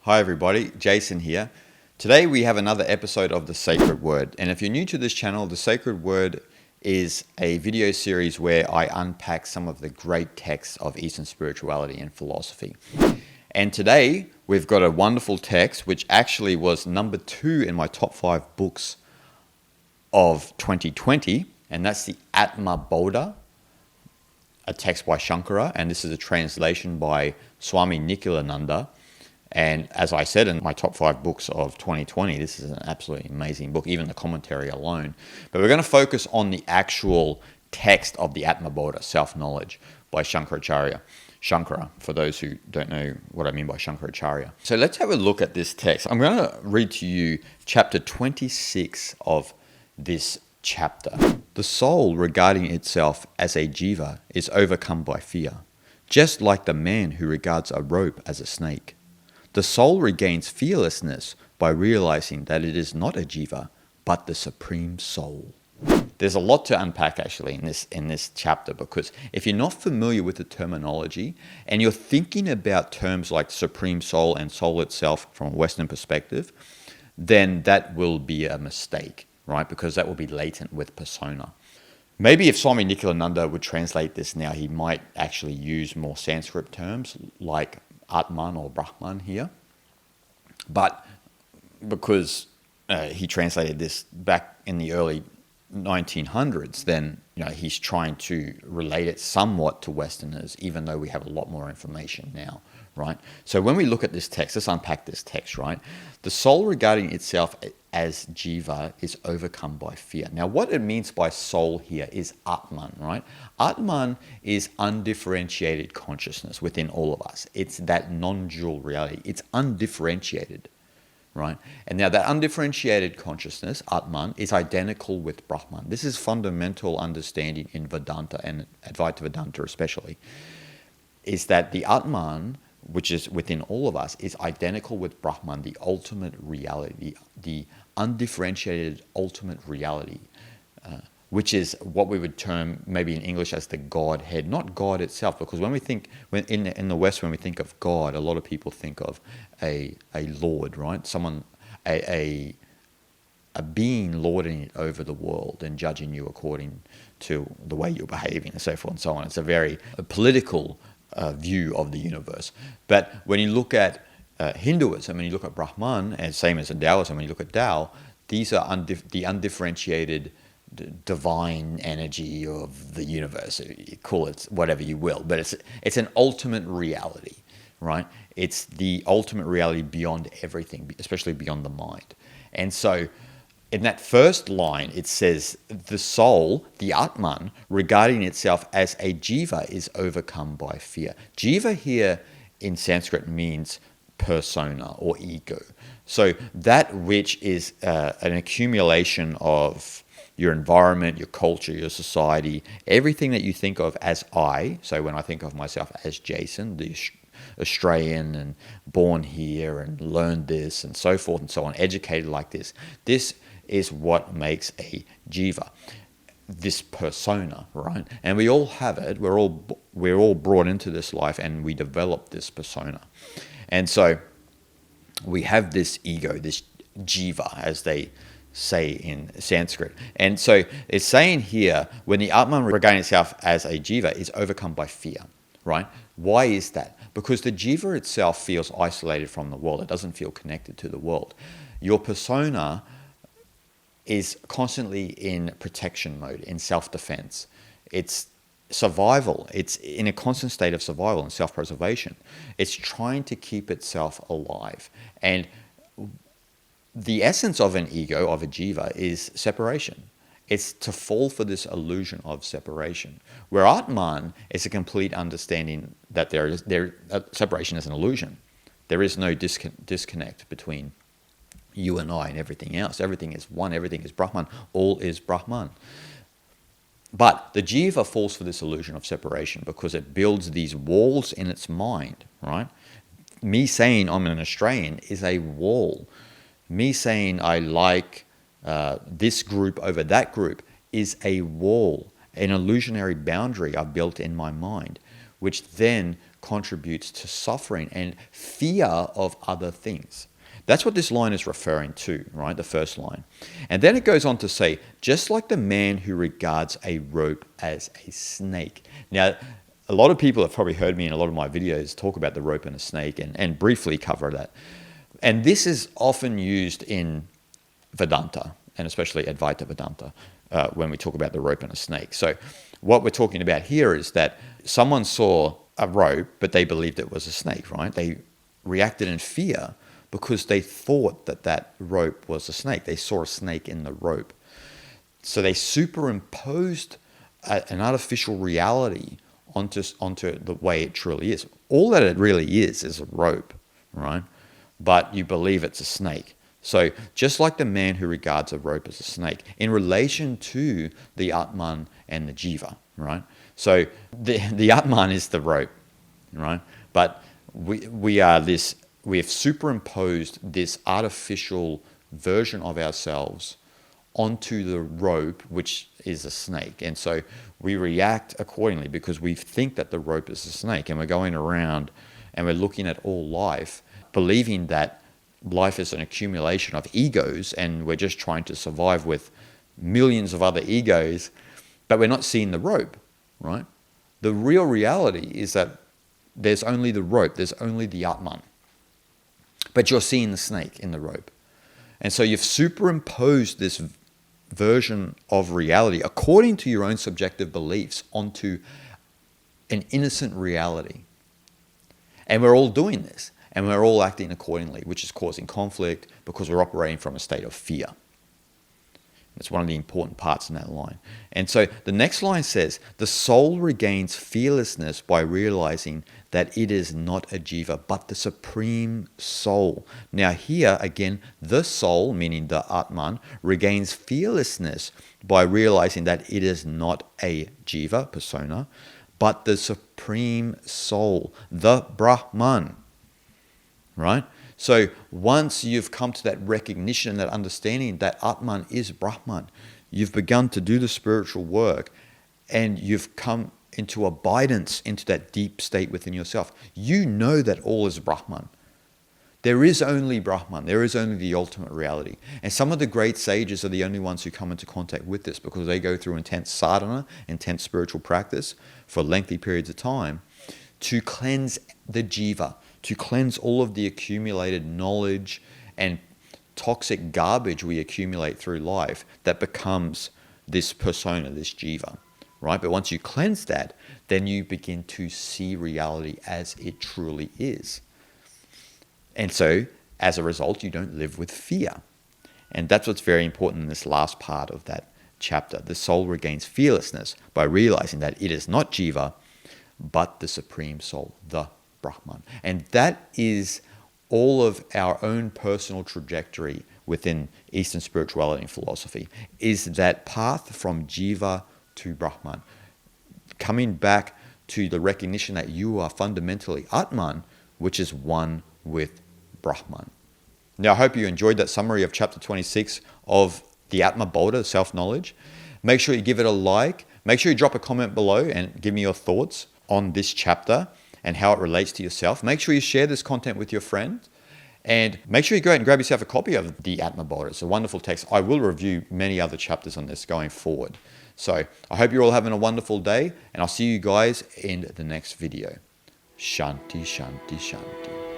Hi everybody, Jason here. Today we have another episode of The Sacred Word. And if you're new to this channel, The Sacred Word is a video series where I unpack some of the great texts of Eastern spirituality and philosophy. And today we've got a wonderful text which actually was number 2 in my top 5 books of 2020. And that's the Atmabodha, a text by Shankara. And this is a translation by Swami Nikhilananda. And as I said in my top 5 books of 2020, this is an absolutely amazing book, even the commentary alone. But we're going to focus on the actual text of the Atmabodha, self-knowledge, by Shankara, for those who don't know what I mean by Shankaracharya. So let's have a look at this text. I'm going to read to you chapter 26 of this chapter. The soul, regarding itself as a jiva, is overcome by fear, just like the man who regards a rope as a snake. The soul regains fearlessness by realizing that it is not a jiva, but the supreme soul. There's a lot to unpack actually in this chapter, because if you're not familiar with the terminology and you're thinking about terms like supreme soul and soul itself from a Western perspective, then that will be a mistake, right? Because that will be latent with persona. Maybe if Swami Nikhilananda would translate this now, he might actually use more Sanskrit terms like Atman or Brahman here, but because he translated this back in the early 1900s, then he's trying to relate it somewhat to Westerners, even though we have a lot more information now, right? So when we look at this text, let's unpack this text, right? The soul regarding itself as jiva is overcome by fear. Now, what it means by soul here is Atman, right? Atman is undifferentiated consciousness within all of us. It's that non-dual reality. It's undifferentiated, right? And now that undifferentiated consciousness, Atman, is identical with Brahman. This is fundamental understanding in Vedanta and Advaita Vedanta especially, is that the Atman, which is within all of us, is identical with Brahman, the ultimate reality, the undifferentiated ultimate reality, which is what we would term maybe in English as the Godhead, not God itself, because when we think, in the West, when we think of God, a lot of people think of a Lord, right? Someone, a being lording it over the world and judging you according to the way you're behaving and so forth and so on. It's a very political view of the universe. But when you look at Hinduism, when you look at Brahman, and same as in Taoism, when you look at Tao, these are the undifferentiated divine energy of the universe. You call it whatever you will, but it's an ultimate reality, right? It's the ultimate reality beyond everything, especially beyond the mind. And so in that first line, it says, the soul, the Atman, regarding itself as a jiva, is overcome by fear. Jiva here in Sanskrit means persona or ego. So that which is an accumulation of your environment, your culture, your society, everything that you think of as I. So when I think of myself as Jason, the Australian and born here and learned this and so forth and so on, educated like this, this is what makes a jiva, this persona, right? And we all have it. We're all brought into this life and we develop this persona. And so we have this ego, this jiva, as they say in Sanskrit. And so it's saying here, when the Atman regarding itself as a jiva is overcome by fear, right? Why is that? Because the jiva itself feels isolated from the world. It doesn't feel connected to the world. Your persona is constantly in protection mode, in self-defense. It's survival. It's in a constant state of survival and self-preservation. It's trying to keep itself alive. And the essence of an ego, of a jiva, is separation. It's to fall for this illusion of separation. Where Atman is a complete understanding that separation is an illusion. There is no disconnect between you and I and everything else. Everything is one, everything is Brahman, all is Brahman. But the jiva falls for this illusion of separation because it builds these walls in its mind, right? Me saying I'm an Australian is a wall. Me saying I like this group over that group is a wall, an illusionary boundary I've built in my mind, which then contributes to suffering and fear of other things. That's what this line is referring to, right? The first line. And then it goes on to say, just like the man who regards a rope as a snake. Now, a lot of people have probably heard me in a lot of my videos talk about the rope and a snake and briefly cover that. And this is often used in Vedanta, and especially Advaita Vedanta, when we talk about the rope and a snake. So what we're talking about here is that someone saw a rope, but they believed it was a snake, right? They reacted in fear because they thought that that rope was a snake. They saw a snake in the rope. So they superimposed an artificial reality onto the way it truly is. All that it really is a rope, right? But you believe it's a snake. So just like the man who regards a rope as a snake, in relation to the Atman and the Jiva, right? So the Atman is the rope, right? But we have superimposed this artificial version of ourselves onto the rope, which is a snake. And so we react accordingly because we think that the rope is a snake, and we're going around and we're looking at all life, believing that life is an accumulation of egos and we're just trying to survive with millions of other egos, but we're not seeing the rope, right? The real reality is that there's only the rope, there's only the Atman, but you're seeing the snake in the rope. And so you've superimposed this version of reality according to your own subjective beliefs onto an innocent reality. And we're all doing this, and we're all acting accordingly, which is causing conflict because we're operating from a state of fear. That's one of the important parts in that line. And so the next line says, the soul regains fearlessness by realizing that it is not a jiva, but the supreme soul. Now here, again, the soul, meaning the Atman, regains fearlessness by realizing that it is not a jiva, persona, but the supreme soul, the Brahman, right? So once you've come to that recognition, that understanding that Atman is Brahman, you've begun to do the spiritual work and you've come into abidance, into that deep state within yourself. You know that all is Brahman. There is only Brahman. There is only the ultimate reality. And some of the great sages are the only ones who come into contact with this because they go through intense sadhana, intense spiritual practice for lengthy periods of time to cleanse the jiva, to cleanse all of the accumulated knowledge and toxic garbage we accumulate through life that becomes this persona, this jiva, right? But once you cleanse that, then you begin to see reality as it truly is. And so, as a result, you don't live with fear. And that's what's very important in this last part of that chapter. The soul regains fearlessness by realizing that it is not jiva, but the supreme soul, the Brahman. And that is all of our own personal trajectory within Eastern spirituality and philosophy, is that path from jiva to Brahman. Coming back to the recognition that you are fundamentally Atman, which is one with Brahman. Now, I hope you enjoyed that summary of chapter 26 of the Atmabodha, self-knowledge. Make sure you give it a like. Make sure you drop a comment below and give me your thoughts on this chapter and how it relates to yourself. Make sure you share this content with your friends. And make sure you go out and grab yourself a copy of the Atmabodha. It's a wonderful text. I will review many other chapters on this going forward. So I hope you're all having a wonderful day, and I'll see you guys in the next video. Shanti, Shanti, Shanti.